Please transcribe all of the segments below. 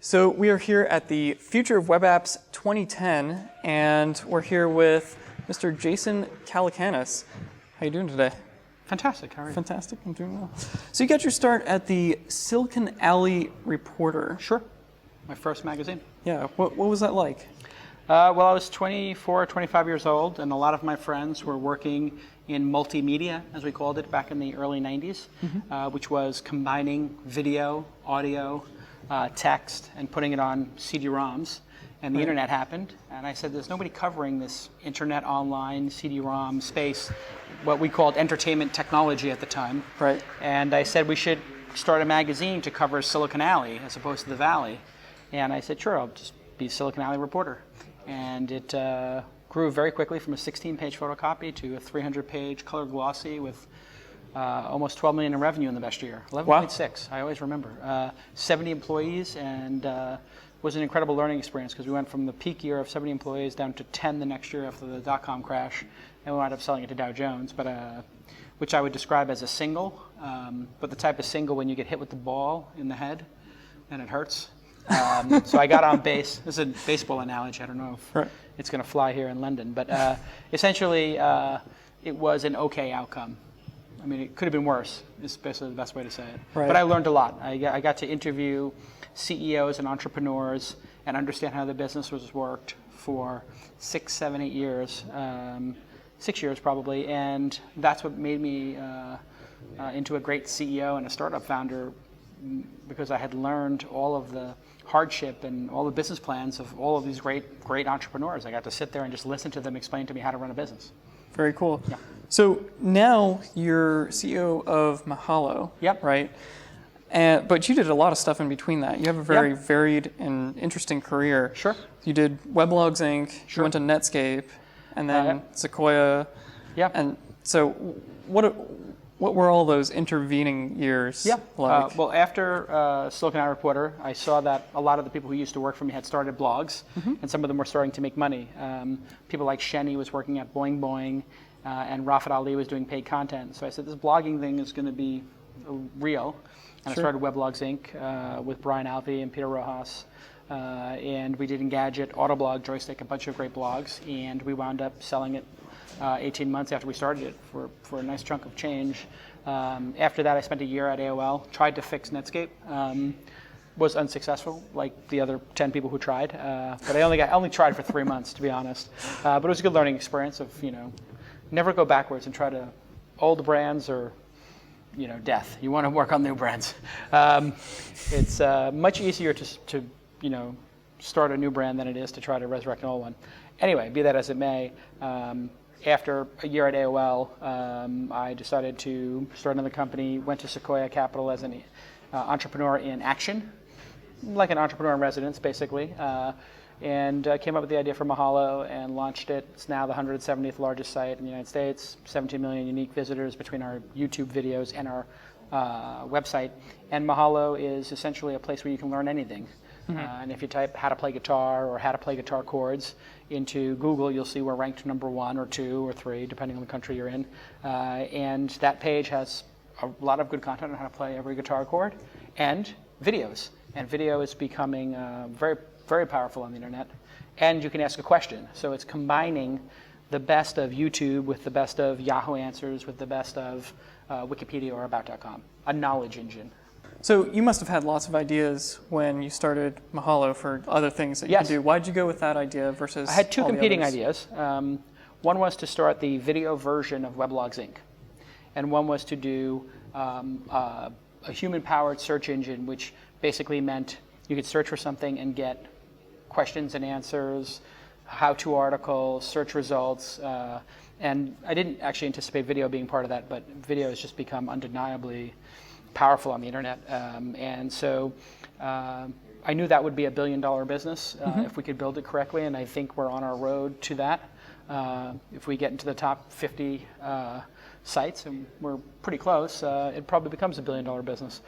So we are here at the Future of Web Apps 2010, and we're here with Mr. Jason Calacanis. How you doing today? Fantastic. How are you? Fantastic. I'm doing well. So you got your start at the Silicon Alley Reporter. Sure. My first magazine. Yeah. What was that like? Well, I was 24, 25 years old, and a lot of my friends were working in multimedia, as we called it, back in the early 90s, which was combining video, audio, text, and putting it on CD-ROMs. And the internet happened, and I said, there's nobody covering this internet, online, CD-ROM space, what we called entertainment technology at the time. Right. And I said we should start a magazine to cover Silicon Alley as opposed to the Valley. And I said, sure, I'll just be Silicon Alley Reporter. And it grew very quickly from a 16-page photocopy to a 300-page color glossy with almost $12 million in revenue in the best year. 11.6, wow. I always remember. 70 employees, and was an incredible learning experience because we went from the peak year of 70 employees down to 10 the next year after the dot-com crash, and we wound up selling it to Dow Jones, but which I would describe as a single, but the type of single when you get hit with the ball in the head and it hurts. So I got on base. This is a baseball analogy. I don't know if it's going to fly here in London, but essentially it was an okay outcome. I mean, it could have been worse, is basically the best way to say it. Right. But I learned a lot. I got to interview CEOs and entrepreneurs and understand how the business was worked for 6, 7, 8 years, 6 years probably, and that's what made me into a great CEO and a startup founder, because I had learned all of the hardship and all the business plans of all of these great entrepreneurs. I got to sit there and just listen to them explain to me how to run a business. Very cool. Yeah. So now you're CEO of Mahalo, Yep. right? But you did a lot of stuff in between that. You have a very varied and interesting career. Sure. You did Weblogs Inc., Sure. you went to Netscape, and then Sequoia. Yep. And so what were all those intervening years like? Well, after Silicon Alley Reporter, I saw that a lot of the people who used to work for me had started blogs, and some of them were starting to make money. People like Shenny was working at Boing Boing, and Rafat Ali was doing paid content. So I said, this blogging thing is going to be real. And I started Weblogs Inc. With Brian Alvey and Peter Rojas. And we did Engadget, Autoblog, Joystick, a bunch of great blogs. And we wound up selling it 18 months after we started it for a nice chunk of change. After that, I spent a year at AOL, tried to fix Netscape. Was unsuccessful, like the other 10 people who tried. But I only tried for 3 months, to be honest. But it was a good learning experience of, never go backwards and try to old brands or death. You want to work on new brands. It's much easier to start a new brand than it is to try to resurrect an old one. Anyway, be that as it may, after a year at AOL, I decided to start another company, went to Sequoia Capital as an entrepreneur in action, like an entrepreneur in residence, basically, and came up with the idea for Mahalo and launched it. It's now the 170th largest site in the United States, 17 million unique visitors between our YouTube videos and our website. And Mahalo is essentially a place where you can learn anything. And if you type how to play guitar or how to play guitar chords into Google, you'll see we're ranked number 1 or 2 or 3, depending on the country you're in. And that page has a lot of good content on how to play every guitar chord and videos. And video is becoming very, very powerful on the internet. And you can ask a question. So it's combining the best of YouTube with the best of Yahoo Answers with the best of Wikipedia or About.com, a knowledge engine. So you must have had lots of ideas when you started Mahalo for other things that you could do. Why did you go with that idea versus I had 2 competing ideas? One was to start the video version of Weblogs Inc. And one was to do a human-powered search engine, which basically meant you could search for something and get questions and answers, how-to articles, search results. And I didn't actually anticipate video being part of that, but video has just become undeniably powerful on the internet. And so I knew that would be a billion-dollar business if we could build it correctly, and I think we're on our road to that. If we get into the top 50 sites, and we're pretty close, it probably becomes a billion-dollar business.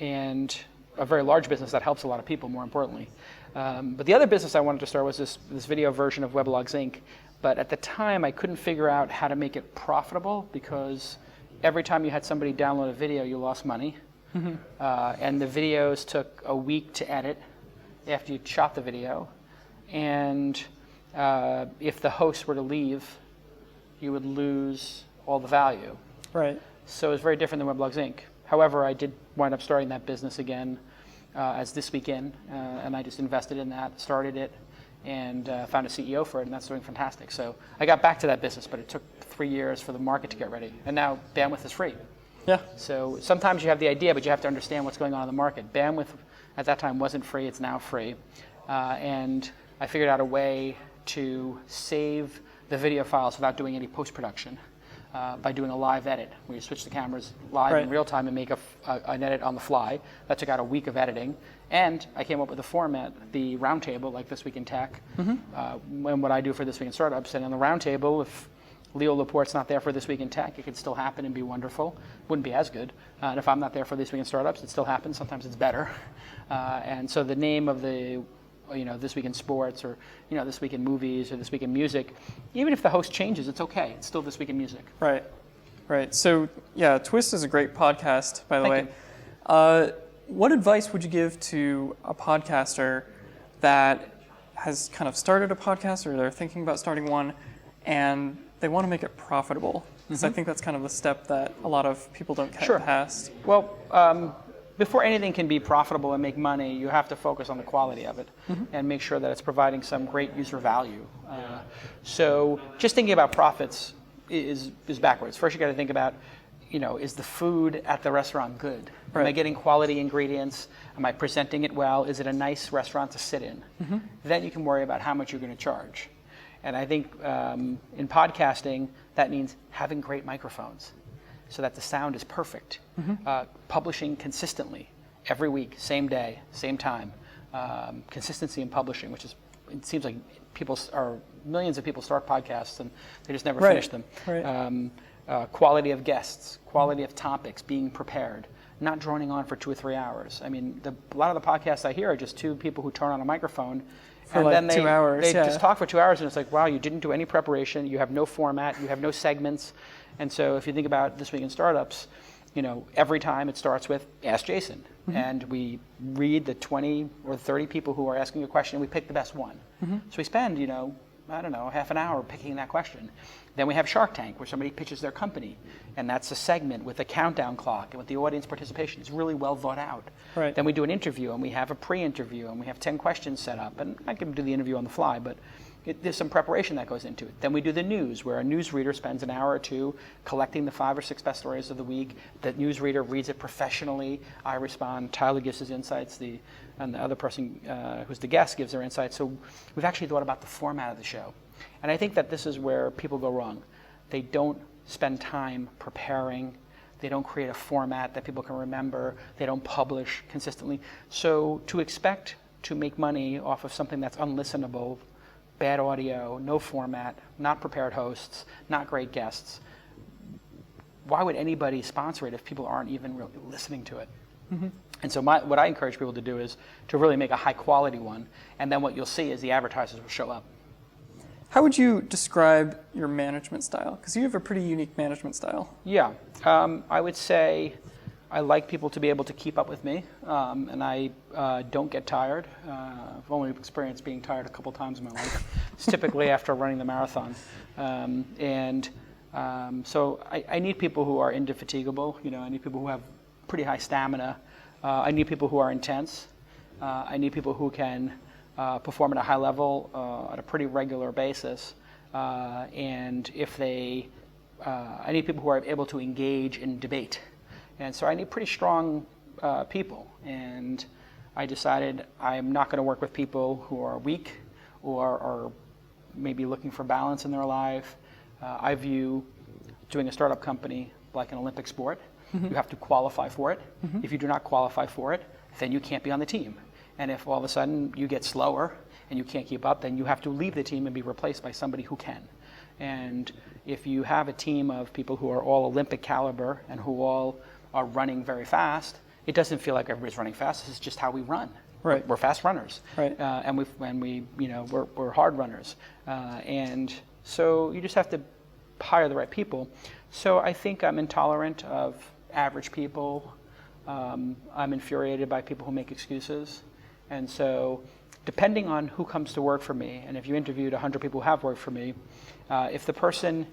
And a very large business that helps a lot of people, more importantly. But the other business I wanted to start was this video version of Weblogs Inc. But at the time, I couldn't figure out how to make it profitable because every time you had somebody download a video, you lost money. And the videos took a week to edit after you'd shot the video. And if the host were to leave, you would lose all the value. Right. So it was very different than Weblogs Inc. However, I did wind up starting that business again as This Week In, and I just invested in that, started it, and found a CEO for it, and that's doing fantastic. So I got back to that business, but it took 3 years for the market to get ready. And now bandwidth is free. Yeah. So sometimes you have the idea, but you have to understand what's going on in the market. Bandwidth at that time wasn't free, it's now free. And I figured out a way to save the video files without doing any post-production by doing a live edit, where you switch the cameras live in real time and make an edit on the fly. That took out a week of editing. And I came up with a format, the roundtable, like This Week in Tech, and what I do for This Week in Startups. And on the roundtable, if Leo Laporte's not there for This Week in Tech, it could still happen and be wonderful. Wouldn't be as good. And if I'm not there for This Week in Startups, it still happens. Sometimes it's better. And so the name of the, This Week in Sports, or This Week in Movies, or This Week in Music, even if the host changes, it's okay. It's still This Week in Music. Right. Right. So yeah, Twist is a great podcast, by the Thank way. What advice would you give to a podcaster that has kind of started a podcast, or they're thinking about starting one, and they want to make it profitable? Because I think that's kind of the step that a lot of people don't get past. Well, before anything can be profitable and make money, you have to focus on the quality of it and make sure that it's providing some great user value. So just thinking about profits is backwards. First, you got to think about, is the food at the restaurant good? Am I getting quality ingredients? Am I presenting it well? Is it a nice restaurant to sit in? Then you can worry about how much you're going to charge. And I think in podcasting, that means having great microphones so that the sound is perfect. Publishing consistently, every week, same day, same time. Consistency in publishing, which is, it seems like millions of people start podcasts and they just never finish them. Quality of guests, quality of topics, being prepared, not droning on for 2 or 3 hours. I mean, a lot of the podcasts I hear are just two people who turn on a microphone for like 2 hours. They just talk for 2 hours, and it's like, wow, you didn't do any preparation, you have no format, you have no segments. And so if you think about This Week in Startups, every time it starts with Ask Jason. And we read the 20 or 30 people who are asking a question, and we pick the best one. So we spend, half an hour picking that question. Then we have Shark Tank, where somebody pitches their company, and that's a segment with a countdown clock and with the audience participation. It's really well thought out. Then we do an interview, and we have a pre-interview, and we have 10 questions set up. And I can do the interview on the fly, but there's some preparation that goes into it. Then we do the news, where a newsreader spends an hour or two collecting the 5 or 6 best stories of the week. The newsreader reads it professionally. I respond. Tyler gives his insights. And the other person who's the guest gives their insights. So we've actually thought about the format of the show. And I think that this is where people go wrong. They don't spend time preparing. They don't create a format that people can remember. They don't publish consistently. So to expect to make money off of something that's unlistenable, bad audio, no format, not prepared hosts, not great guests, why would anybody sponsor it if people aren't even really listening to it? And so what I encourage people to do is to really make a high quality one, and then what you'll see is the advertisers will show up. How would you describe your management style? Because you have a pretty unique management style. Yeah, I would say I like people to be able to keep up with me, and I don't get tired. I've only experienced being tired a couple times in my life. It's typically after running the marathon. So I need people who are indefatigable. I need people who have pretty high stamina. I need people who are intense. I need people who can perform at a high level at a pretty regular basis. And I need people who are able to engage in debate. And so I need pretty strong people. And I decided I'm not going to work with people who are weak or are maybe looking for balance in their life. I view doing a startup company like an Olympic sport. You have to qualify for it. If you do not qualify for it, then you can't be on the team. And if all of a sudden you get slower and you can't keep up, then you have to leave the team and be replaced by somebody who can. And if you have a team of people who are all Olympic caliber and who all are running very fast, it doesn't feel like everybody's running fast. This is just how we run. Right. We're fast runners. Right. And we're hard runners. And so you just have to hire the right people. So I think I'm intolerant of average people. I'm infuriated by people who make excuses. And so depending on who comes to work for me, and if you interviewed 100 people who have worked for me, if the person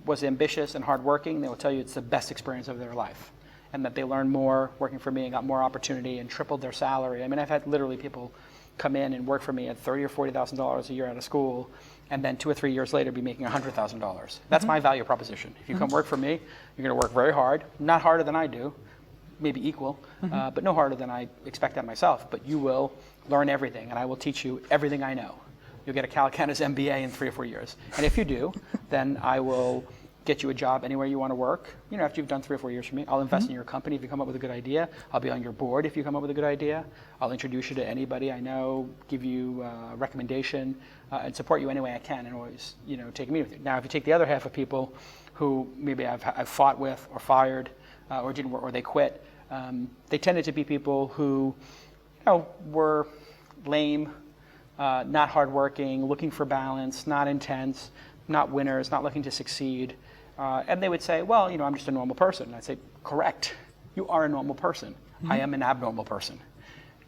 was ambitious and hardworking, they will tell you it's the best experience of their life, and that they learned more working for me and got more opportunity and tripled their salary. I mean, I've had literally people come in and work for me at $30,000 or $40,000 a year out of school, and then 2 or 3 years later be making $100,000. That's my value proposition. If you come work for me, you're going to work very hard, not harder than I do, maybe equal, but no harder than I expect that myself. But you will learn everything, and I will teach you everything I know. You'll get a Calacanis MBA in 3 or 4 years. And if you do, then I will get you a job anywhere you want to work. You know, after you've done 3 or 4 years for me, I'll invest in your company if you come up with a good idea. I'll be on your board if you come up with a good idea. I'll introduce you to anybody I know, give you a recommendation, and support you any way I can, and always, you know, take me with you. Now, if you take the other half of people who maybe I've fought with or fired or didn't work, or they quit, they tended to be people who, you know, were lame, not hardworking, looking for balance, not intense, not winners, not looking to succeed. And they would say, well, you know, I'm just a normal person. And I'd say, correct. You are a normal person. I am an abnormal person.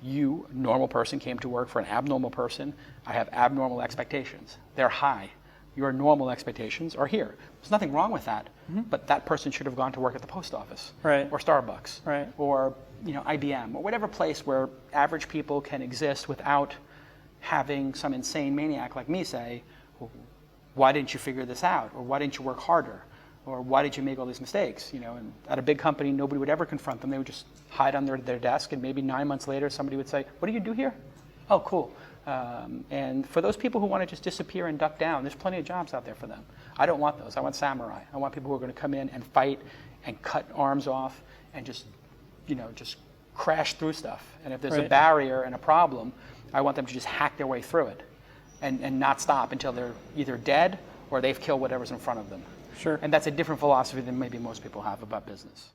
You, normal person, came to work for an abnormal person. I have abnormal expectations. They're high. Your normal expectations are here. There's nothing wrong with that, but that person should have gone to work at the post office, or Starbucks, or, you know, IBM, or whatever place where average people can exist without having some insane maniac like me say, well, why didn't you figure this out? Or why didn't you work harder? Or why did you make all these mistakes? You know, and at a big company, nobody would ever confront them. They would just hide under their desk, and maybe 9 months later, somebody would say, what do you do here? Oh, cool. And for those people who want to just disappear and duck down, there's plenty of jobs out there for them. I don't want those. I want samurai. I want people who are going to come in and fight and cut arms off and just, you know, just crash through stuff. And if there's a barrier and a problem, I want them to just hack their way through it and not stop until they're either dead or they've killed whatever's in front of them. Sure. And that's a different philosophy than maybe most people have about business.